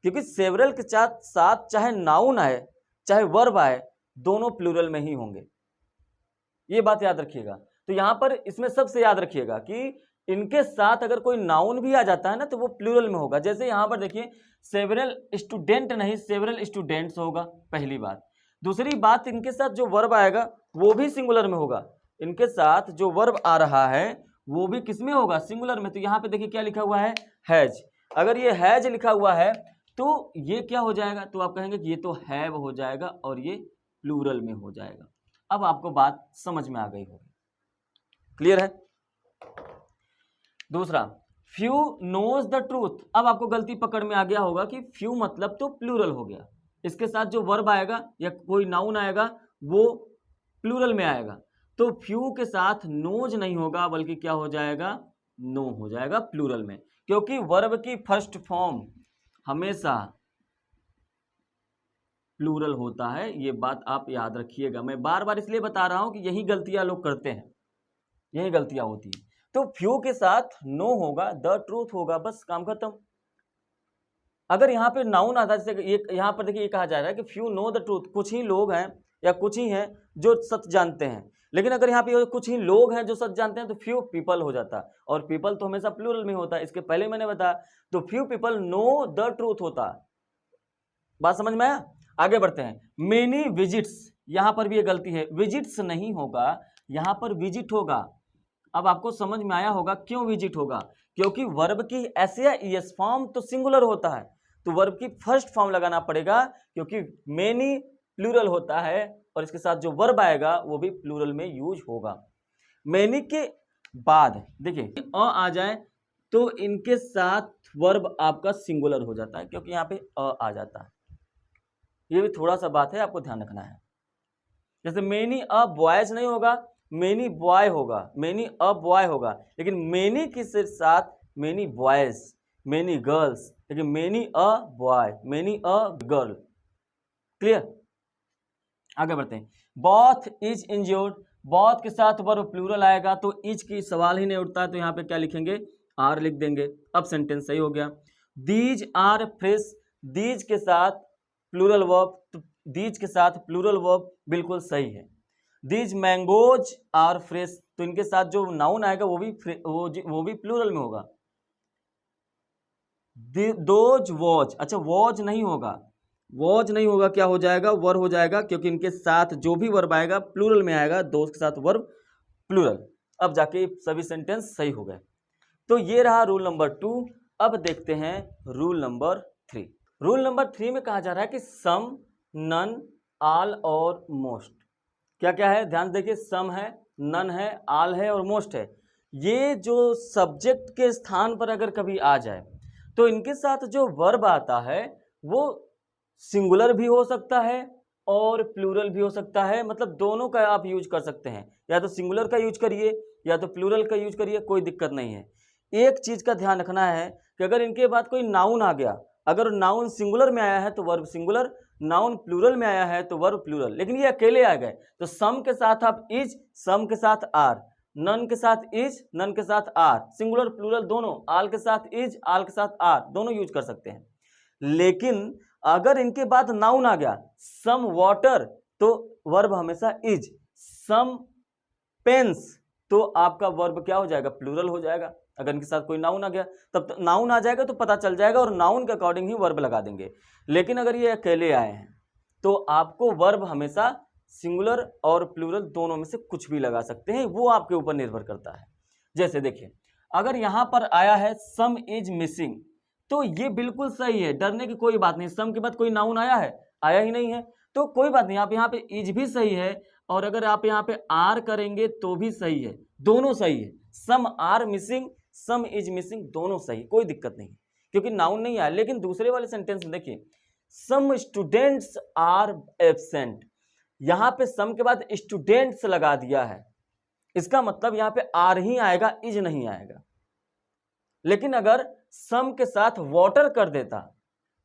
क्योंकि सेवरल के साथ चाहे नाउन आए चाहे वर्ब आए दोनों प्लूरल में ही होंगे, ये बात याद रखिएगा। तो यहां पर इसमें सबसे याद रखिएगा कि इनके साथ अगर कोई नाउन भी आ जाता है ना तो वो प्लूरल में होगा। जैसे यहां पर देखिए सेवरल स्टूडेंट नहीं, सेवरल स्टूडेंट्स होगा, पहली बात। दूसरी बात, इनके साथ जो वर्ब आएगा वो भी सिंगुलर में होगा। इनके साथ जो वर्ब आ रहा है वो भी किसमें होगा, सिंगुलर में। तो यहाँ पे देखिए क्या लिखा हुआ है, हैज। अगर ये हैज लिखा हुआ है तो ये क्या हो जाएगा, तो आप कहेंगे कि ये तो हैव हो जाएगा और ये प्लूरल में हो जाएगा। अब आपको बात समझ में आ गई होगी, क्लियर है। दूसरा, फ्यू नोज द ट्रूथ। अब आपको गलती पकड़ में आ गया होगा कि फ्यू मतलब तो प्लूरल हो गया, इसके साथ जो वर्ब आएगा या कोई नाउन आएगा वो प्लूरल में आएगा, तो फ्यू के साथ नोज नहीं होगा बल्कि क्या हो जाएगा, नो हो जाएगा प्लूरल में, क्योंकि वर्ब की फर्स्ट फॉर्म हमेशा प्लूरल होता है। ये बात आप याद रखिएगा, मैं बार बार इसलिए बता रहा हूं कि यही गलतियां लोग करते हैं, यही गलतियां होती है। तो फ्यू के साथ नो होगा, द ट्रूथ होगा, बस काम खत्म। अगर यहाँ पे नाउन आता है, जैसे यहाँ पर देखिए ये कहा जा रहा है कि फ्यू नो द ट्रूथ, कुछ ही लोग हैं या कुछ ही हैं जो सच जानते हैं, लेकिन अगर यहाँ पे कुछ ही लोग हैं जो सच जानते हैं तो फ्यू पीपल हो जाता, और पीपल तो हमेशा प्लूरल में होता है, इसके पहले मैंने बताया। तो few people know the truth होता। बात समझ में आया। आगे बढ़ते हैं, मेनी विजिट्स, यहां पर भी ये गलती है, विजिट्स नहीं होगा, यहां पर विजिट होगा। अब आपको समझ में आया होगा क्यों विजिट होगा, क्योंकि वर्ब की एस या ईएस फॉर्म तो सिंगुलर होता है, तो वर्ब की फर्स्ट फॉर्म लगाना पड़ेगा, क्योंकि मेनी प्लूरल होता है और इसके साथ जो वर्ब आएगा वो भी प्लूरल में यूज होगा। मेनी के बाद देखिए आ जाए तो इनके साथ वर्ब आपका सिंगुलर हो जाता है, क्योंकि यहाँ पे आ जाता है। ये भी थोड़ा सा बात है, आपको ध्यान रखना है। जैसे मेनी अ बॉयज नहीं होगा, मेनी बॉय होगा, मेनी अ बॉय होगा, लेकिन मेनी के साथ मेनी बॉयज, मेनी गर्ल्स, लेकिन many a boy, many a girl. Clear. आगे बढ़ते हैं, बोथ इज इंज्योर्ड, बोथ के साथ वर्ब प्लूरल आएगा तो इज की सवाल ही नहीं उठता है, तो यहाँ पे क्या लिखेंगे, आर लिख देंगे। अब सेंटेंस सही हो गया। दीज आर फ्रेश, दीज के साथ प्लूरल वर्ब, तो दीज के साथ प्लूरल वर्ब बिल्कुल सही है। दीज मैंगोज आर फ्रेश, तो इनके साथ जो नाउन आएगा वो भी प्लूरल में होगा। दोज वॉच, अच्छा वॉच नहीं होगा, वॉच नहीं होगा, क्या हो जाएगा, वर हो जाएगा, क्योंकि इनके साथ जो भी वर्ब आएगा प्लूरल में आएगा, दोज के साथ वर्ब प्लूरल। अब जाके सभी सेंटेंस सही हो गए। तो ये रहा रूल नंबर 2। अब देखते हैं रूल नंबर 3। रूल नंबर 3 में कहा जा रहा है कि सम, नन, ऑल और मोस्ट। क्या क्या है, ध्यान देखिए, सम है, नन है, ऑल है और मोस्ट है। ये जो सब्जेक्ट के स्थान पर अगर कभी आ जाए तो इनके साथ जो वर्ब आता है वो सिंगुलर भी हो सकता है और प्लूरल भी हो सकता है, मतलब दोनों का आप यूज कर सकते हैं, या तो सिंगुलर का यूज करिए या तो प्लूरल का यूज करिए, कोई दिक्कत नहीं है। एक चीज का ध्यान रखना है कि अगर इनके बाद कोई नाउन आ गया, अगर नाउन सिंगुलर में आया है तो वर्ब सिंगुलर, नाउन प्लूरल में आया है तो वर्ब प्लूरल, लेकिन ये अकेले आ गए तो सम के साथ आप इज, सम के साथ आर, नन के साथ इज, नन के साथ आर, सिंगुलर प्लूरल दोनों, आल के साथ इज, आल के साथ आर, दोनों यूज कर सकते हैं। लेकिन अगर इनके बाद नाउन आ गया, सम वाटर, तो वर्ब हमेशा इज, सम पेन्स, तो आपका वर्ब क्या हो जाएगा, प्लूरल हो जाएगा। अगर इनके साथ कोई नाउन आ गया, तब तो नाउन आ जाएगा तो पता चल जाएगा और नाउन के अकॉर्डिंग ही वर्ब लगा देंगे। लेकिन अगर ये अकेले आए हैं तो आपको वर्ब हमेशा सिंगुलर और प्लूरल दोनों में से कुछ भी लगा सकते हैं, वो आपके ऊपर निर्भर करता है। जैसे देखिए, अगर यहां पर आया है सम इज मिसिंग, तो ये बिल्कुल सही है, डरने की कोई बात नहीं। सम के बाद कोई नाउन आया है, आया ही नहीं है, तो कोई बात नहीं, आप यहाँ पे इज भी सही है और अगर आप यहाँ पे आर करेंगे तो भी सही है, दोनों सही है। Some are missing, some is missing, दोनों सही, कोई दिक्कत नहीं, क्योंकि नाउन नहीं आया। लेकिन दूसरे वाले सेंटेंस में देखिए, सम स्टूडेंट्स आर एब्सेंट, यहां पे सम के बाद स्टूडेंट्स लगा दिया है, इसका मतलब यहां पे आर ही आएगा, इज नहीं आएगा। लेकिन अगर सम के साथ वाटर कर देता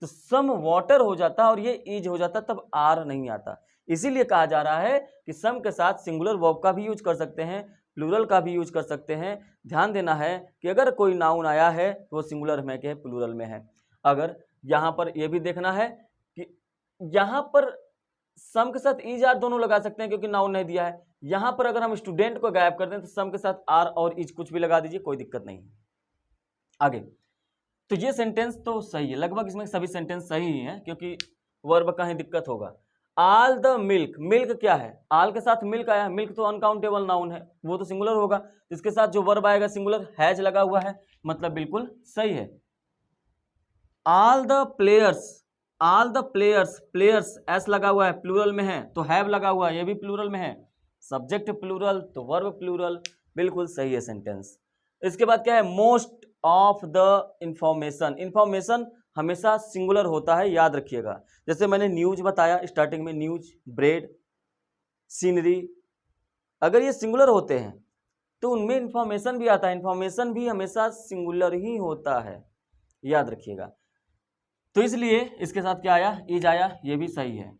तो सम वाटर हो जाता और ये इज हो जाता, तब आर नहीं आता। इसीलिए कहा जा रहा है कि सम के साथ सिंगुलर वर्ब का भी यूज कर सकते हैं, प्लूरल का भी यूज कर सकते हैं। ध्यान देना है कि अगर कोई नाउन आया है तो वो सिंगुलर में है, प्लूरल में है। अगर यहाँ पर यह भी देखना है कि यहाँ पर सम के साथ इज आर दोनों लगा सकते हैं क्योंकि नाउन नहीं दिया है। यहाँ पर अगर हम स्टूडेंट को गायब कर दें तो सम के साथ आर और इज कुछ भी लगा दीजिए, कोई दिक्कत नहीं। आगे तो ये सेंटेंस तो सही है, लगभग इसमें सभी सेंटेंस सही ही हैं क्योंकि वर्ब का ही दिक्कत होगा। आल द मिल्क, मिल्क क्या है, आल के साथ मिल्क आया, मिल्क तो अनकाउंटेबल नाउन है, वो तो सिंगुलर होगा, इसके साथ जो वर्ब आएगा सिंगुलर, हैज लगा हुआ है, मतलब बिल्कुल सही है। All the players, all the players, players S लगा हुआ है, प्लूरल में है, तो हैव लगा हुआ है, ये भी प्लूरल में है, सब्जेक्ट प्लूरल तो वर्ब प्लूरल, बिल्कुल सही है सेंटेंस। इसके बाद क्या है, most of the information, information हमेशा सिंगुलर होता है, याद रखिएगा। जैसे मैंने न्यूज बताया स्टार्टिंग में, न्यूज, ब्रेड, सीनरी, अगर ये सिंगुलर होते हैं तो उनमें इंफॉर्मेशन भी आता है, इंफॉर्मेशन भी हमेशा सिंगुलर ही होता है, याद रखिएगा। तो इसलिए इसके साथ क्या आया, इज आया, ये भी सही है।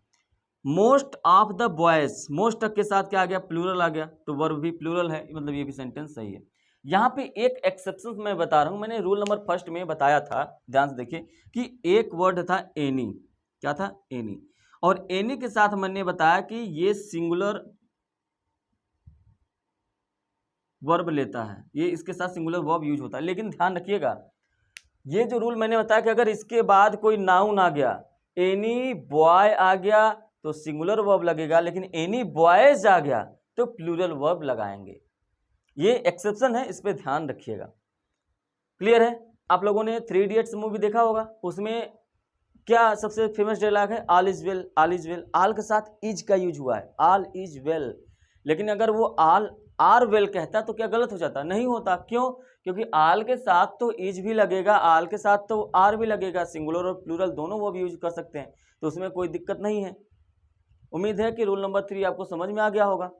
Most of the boys, most के साथ क्या आ गया, प्लूरल आ गया, तो वर्ब भी प्लूरल है, मतलब ये भी सेंटेंस सही है। यहाँ पे एक एक्सेप्शन मैं बता रहा हूँ, मैंने रूल नंबर फर्स्ट में बताया था, ध्यान से देखिए कि एक वर्ड था एनी, क्या था, एनी, और एनी के साथ मैंने बताया कि ये सिंगुलर वर्ब लेता है, ये इसके साथ सिंगुलर वर्ब यूज होता है। लेकिन ध्यान रखिएगा, ये जो रूल मैंने बताया कि अगर इसके बाद कोई नाउन आ गया, एनी बॉय आ गया तो सिंगुलर वर्ब लगेगा, लेकिन एनी बॉयज आ गया तो प्लूरल वर्ब लगाएंगे, ये एक्सेप्शन है, इस पे ध्यान रखिएगा। क्लियर है। आप लोगों ने 3 इडियट्स मूवी देखा होगा, उसमें क्या सबसे फेमस डायलॉग है, all is well, all is well, all के साथ इज का यूज हुआ है, ऑल इज वेल। लेकिन अगर वो ऑल आर वेल कहता तो क्या गलत हो जाता, नहीं होता, क्यों, क्योंकि ऑल के साथ तो इज भी लगेगा, ऑल के साथ तो आर भी लगेगा, सिंगुलर और प्लूरल दोनों वो भी यूज कर सकते हैं, तो उसमें कोई दिक्कत नहीं है। उम्मीद है कि रूल नंबर 3 आपको समझ में आ गया होगा।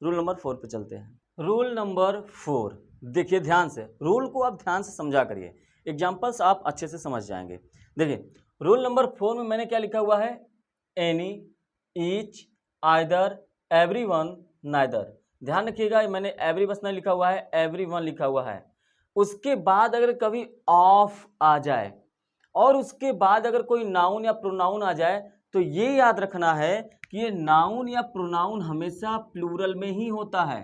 रूल नंबर 4 पे चलते हैं। रूल नंबर 4, देखिए ध्यान से, रूल को आप ध्यान से समझा करिए, एग्जाम्पल्स आप अच्छे से समझ जाएंगे। देखिए रूल नंबर 4 में मैंने क्या लिखा हुआ है, any, each, either, everyone, neither. ध्यान रखिएगा, मैंने एवरी बस नहीं लिखा हुआ है, एवरीवन लिखा हुआ है। उसके बाद अगर कभी ऑफ आ जाए और उसके बाद अगर कोई नाउन या प्रोनाउन आ जाए तो ये याद रखना है कि ये नाउन या प्रोनाउन हमेशा प्लूरल में ही होता है,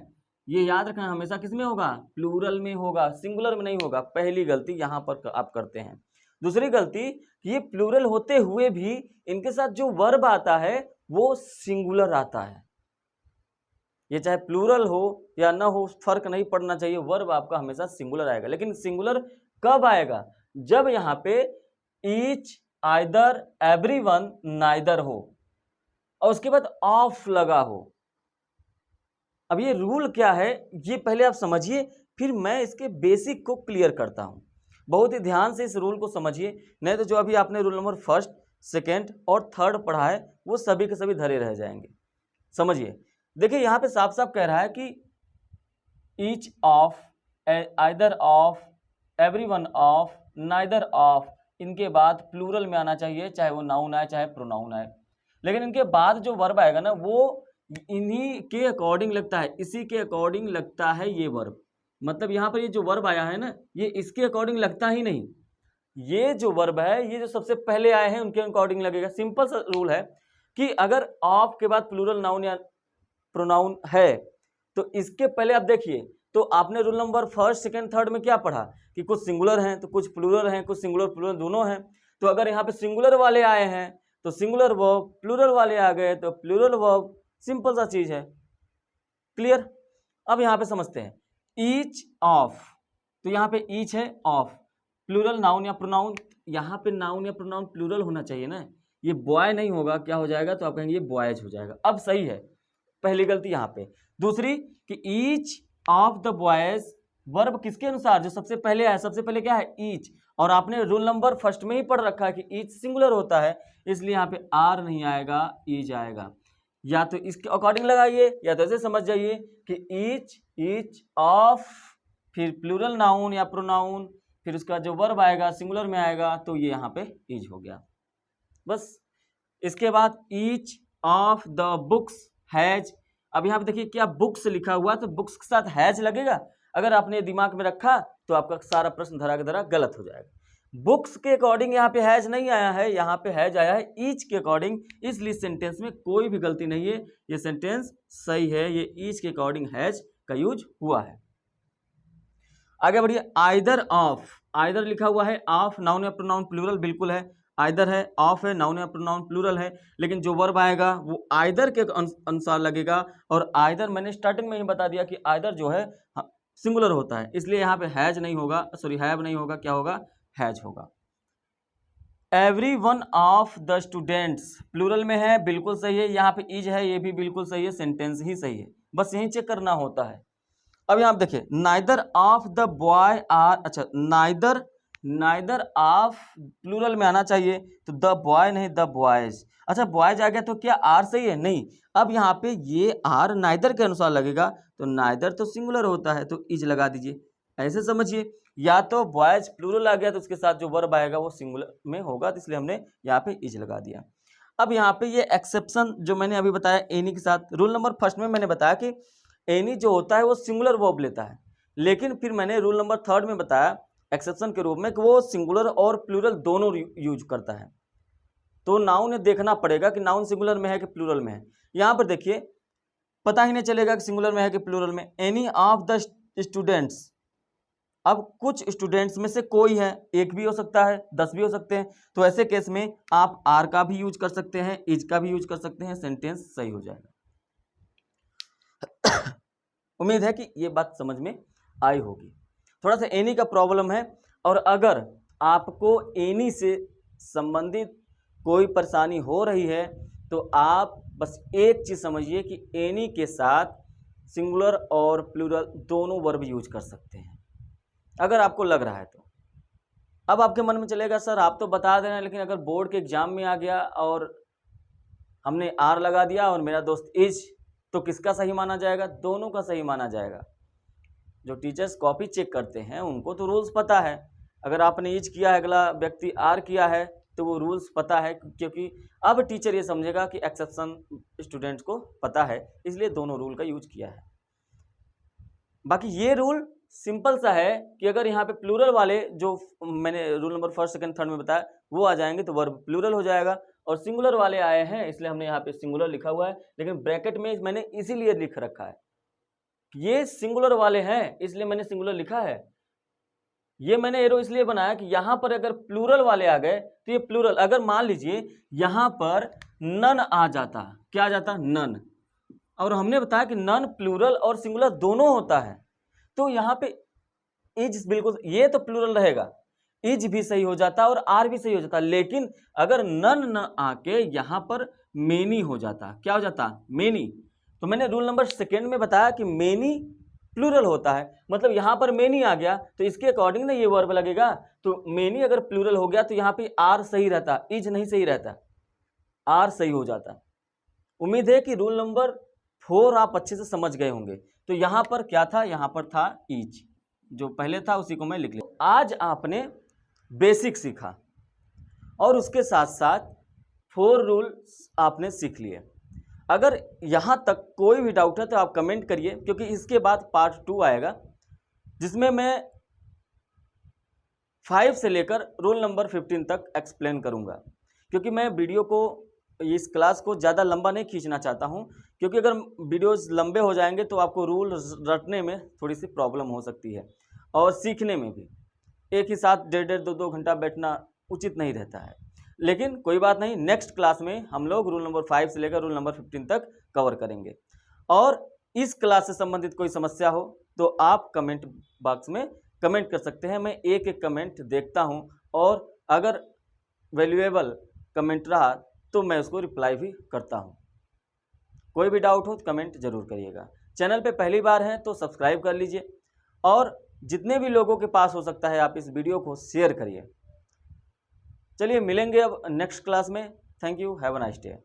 ये याद रखना, हमेशा किस में होगा, प्लूरल में होगा, सिंगुलर में नहीं होगा। पहली गलती यहाँ पर आप करते हैं। दूसरी गलती कि ये प्लूरल होते हुए भी इनके साथ जो वर्ब आता है वो सिंगुलर आता है। ये चाहे प्लूरल हो या ना हो फर्क नहीं पड़ना चाहिए, वर्ब आपका हमेशा सिंगुलर आएगा। लेकिन सिंगुलर कब आएगा, जब यहाँ पे ईच, आइदर, एवरीवन, नाइदर हो और उसके बाद ऑफ लगा हो। अब ये रूल क्या है ये पहले आप समझिए, फिर मैं इसके बेसिक को क्लियर करता हूं। बहुत ही ध्यान से इस रूल को समझिए, नहीं तो जो अभी आपने रूल नंबर 1, 2 और 3 पढ़ा है वो सभी के सभी धरे रह जाएंगे। समझिए, देखिए यहाँ पे साफ साफ कह रहा है कि each of, either of, everyone of, neither of, इनके बाद प्लूरल में आना चाहिए, चाहे वो नाउन आए चाहे प्रोनाउन आए। लेकिन इनके बाद जो वर्ब आएगा ना वो इन्हीं के अकॉर्डिंग लगता है, इसी के अकॉर्डिंग लगता है ये वर्ब। मतलब यहाँ पर ये जो वर्ब आया है ना, ये इसके अकॉर्डिंग लगता ही नहीं। ये जो वर्ब है, ये जो सबसे पहले आए हैं उनके अकॉर्डिंग लगेगा। सिंपल सा रूल है कि अगर ऑफ के बाद प्लूरल नाउन या प्रोनाउन है तो इसके पहले आप देखिए, तो आपने rule number first second third में क्या पढ़ा कि कुछ सिंगुलर हैं तो कुछ प्लूरल हैं, कुछ सिंगुलर प्लूरल दोनों हैं। तो अगर यहाँ पे सिंगुलर वाले आए हैं तो सिंगुलर वर्ब, प्लूरल वाले आ गए तो प्लूरल वर्ब। सिंपल सा चीज है, क्लियर। अब यहाँ पे समझते हैं ईच ऑफ, तो यहाँ पे ईच है, ऑफ प्लूरल नाउन या प्रोनाउन। यहाँ पे नाउन या प्रोनाउन प्लूरल होना चाहिए ना, ये बॉय नहीं होगा, क्या हो जाएगा, तो आप कहेंगे ये बॉयज हो जाएगा। अब सही है, पहली गलती यहाँ पे। दूसरी कि each of the boys, verb किसके अनुसार, जो सबसे पहले आया, सबसे पहले क्या है, ईच। और आपने रूल नंबर फर्स्ट में ही पढ़ रखा है कि ईच सिंगुलर होता है, इसलिए यहाँ पे आर नहीं आएगा, ईच आएगा। या तो इसके अकॉर्डिंग लगाइए या तो ऐसे समझ जाइए कि ईच ऑफ, फिर प्लूरल नाउन या प्रोनाउन, फिर उसका जो वर्ब आएगा सिंगुलर में आएगा, तो ये यहाँ पे ईच हो गया बस। इसके बाद each of the books has. अब यहाँ पे देखिए क्या बुक्स लिखा हुआ, तो बुक्स के साथ हैज लगेगा। अगर आपने दिमाग में रखा तो आपका सारा प्रश्न धरा के धरा गलत हो जाएगा। बुक्स के अकॉर्डिंग यहाँ पे हैज नहीं आया है, यहाँ पे हैज आया है ईच के अकॉर्डिंग, इसलिए सेंटेंस में कोई भी गलती नहीं है, ये सेंटेंस सही है, ये ईच के अकॉर्डिंग हैज का यूज हुआ है। आगे बढ़िए, आइदर ऑफ, आइदर लिखा हुआ है, ऑफ नाउन या प्रोनाउन प्लूरल बिल्कुल है, आइदर है, ऑफ है, नाउन या प्रोनाउन प्लूरल है, लेकिन जो वर्ब आएगा वो आइदर के अनुसार लगेगा। और आइदर मैंने स्टार्टिंग में ही बता दिया कि आइदर जो है सिंगुलर होता है, इसलिए यहाँ पे हैज नहीं होगा, सॉरी हैव नहीं होगा, क्या होगा, हैज होगा। Every one of the students plural में है, बिल्कुल सही है। यहाँ पे इज है, ये भी बिल्कुल सही है, सेंटेंस ही सही है, बस यही चेक करना होता है। अब यहाँ पे देखिए, neither of the boy are, अच्छा नाइदर ऑफ प्लूरल में आना चाहिए, तो द बॉय नहीं, द बॉयज। अच्छा बॉयज आ गया तो क्या आर सही है, नहीं। अब यहाँ पे ये आर नाइदर के अनुसार लगेगा, तो नाइदर तो सिंगुलर होता है, तो इज लगा दीजिए, ऐसे समझिए। या तो बॉयज प्लूरल आ गया तो उसके साथ जो वर्ब आएगा वो सिंगुलर में होगा, तो इसलिए हमने यहाँ पे इज लगा दिया। अब यहाँ पे ये एक्सेप्शन जो मैंने अभी बताया एनी के साथ, रूल नंबर फर्स्ट में मैंने बताया कि एनी जो होता है वो सिंगुलर वर्ब लेता है, लेकिन फिर मैंने रूल नंबर थर्ड में बताया एक्सेप्शन के रूप में कि वो सिंगुलर और प्लूरल दोनों यूज करता है। तो नाउन देखना पड़ेगा कि नाउन सिंगुलर में है कि प्लूरल में है। यहाँ पर देखिए पता ही नहीं चलेगा कि सिंगुलर में है कि प्लूरल में। एनी ऑफ द स्टूडेंट्स, अब कुछ स्टूडेंट्स में से कोई है, एक भी हो सकता है, 10 भी हो सकते हैं, तो ऐसे केस में आप आर का भी यूज कर सकते हैं, इज का भी यूज कर सकते हैं, सेंटेंस सही हो जाएगा। उम्मीद है कि ये बात समझ में आई होगी। थोड़ा सा एनी का प्रॉब्लम है, और अगर आपको एनी से संबंधित कोई परेशानी हो रही है तो आप बस एक चीज समझिए कि एनी के साथ सिंगुलर और प्लूरल दोनों वर्ब यूज कर सकते हैं, अगर आपको लग रहा है तो। अब आपके मन में चलेगा सर आप तो बता दे रहे हैं, लेकिन अगर बोर्ड के एग्जाम में आ गया और हमने आर लगा दिया और मेरा दोस्त इज, तो किसका सही माना जाएगा, दोनों का सही माना जाएगा। जो टीचर्स कॉपी चेक करते हैं उनको तो रूल्स पता है, अगर आपने इज किया है, अगला व्यक्ति आर किया है, तो वो रूल्स पता है, क्योंकि अब टीचर ये समझेगा कि एक्सेप्शन स्टूडेंट्स को पता है, इसलिए दोनों रूल का यूज किया है। बाकी ये रूल सिंपल सा है कि अगर यहाँ पे प्लूरल वाले जो मैंने rule number first second third में बताया वो आ जाएंगे तो वर्ब प्लूरल हो जाएगा, और सिंगुलर वाले आए हैं इसलिए हमने यहाँ पे सिंगुलर लिखा हुआ है, लेकिन ब्रैकेट में मैंने इसीलिए लिख रखा है, ये सिंगुलर वाले हैं इसलिए मैंने सिंगुलर लिखा है। ये मैंने एरो इसलिए बनाया कि यहाँ पर अगर प्लूरल वाले आ गए तो ये प्लूरल, अगर मान लीजिए यहाँ पर नन आ जाता, क्या आ जाता, नन, और हमने बताया कि नन प्लूरल और सिंगुलर दोनों होता है, तो यहाँ पे इज बिल्कुल, ये तो प्लूरल रहेगा, इज भी सही हो जाता और आर भी सही हो जाता, लेकिन अगर नन न आके यहाँ पर मेनी हो जाता, क्या हो जाता, मेनी। तो मैंने रूल नंबर सेकेंड में बताया कि मेनी प्लूरल होता है, मतलब यहाँ पर मेनी आ गया तो इसके अकॉर्डिंग ना ये वर्ब लगेगा, तो मेनी अगर प्लूरल हो गया तो यहाँ पे आर सही रहता, इज नहीं सही रहता, आर सही हो जाता। उम्मीद है कि रूल नंबर 4 आप अच्छे से समझ गए होंगे। तो यहाँ पर क्या था, यहाँ पर था इज, जो पहले था उसी को मैं लिख लिया। आज आपने बेसिक सीखा और उसके साथ साथ 4 रूल आपने सीख लिए। अगर यहाँ तक कोई भी डाउट है तो आप कमेंट करिए, क्योंकि इसके बाद पार्ट 2 आएगा जिसमें मैं 5 से लेकर रोल नंबर 15 तक एक्सप्लेन करूँगा, क्योंकि मैं वीडियो को, इस क्लास को ज़्यादा लंबा नहीं खींचना चाहता हूँ, क्योंकि अगर वीडियोस लंबे हो जाएंगे तो आपको रूल रटने में थोड़ी सी प्रॉब्लम हो सकती है और सीखने में भी। एक ही साथ 1.5-2 घंटा बैठना उचित नहीं रहता है। लेकिन कोई बात नहीं, नेक्स्ट क्लास में हम लोग रूल नंबर 5 से लेकर रूल नंबर 15 तक कवर करेंगे। और इस क्लास से संबंधित कोई समस्या हो तो आप कमेंट बॉक्स में कमेंट कर सकते हैं। मैं एक एक कमेंट देखता हूं और अगर वैल्यूएबल कमेंट रहा तो मैं उसको रिप्लाई भी करता हूं। कोई भी डाउट हो तो कमेंट जरूर करिएगा। चैनल पे पहली बार हैं तो सब्सक्राइब कर लीजिए और जितने भी लोगों के पास हो सकता है आप इस वीडियो को शेयर करिए। चलिए मिलेंगे अब नेक्स्ट क्लास में। Thank you, have a nice day.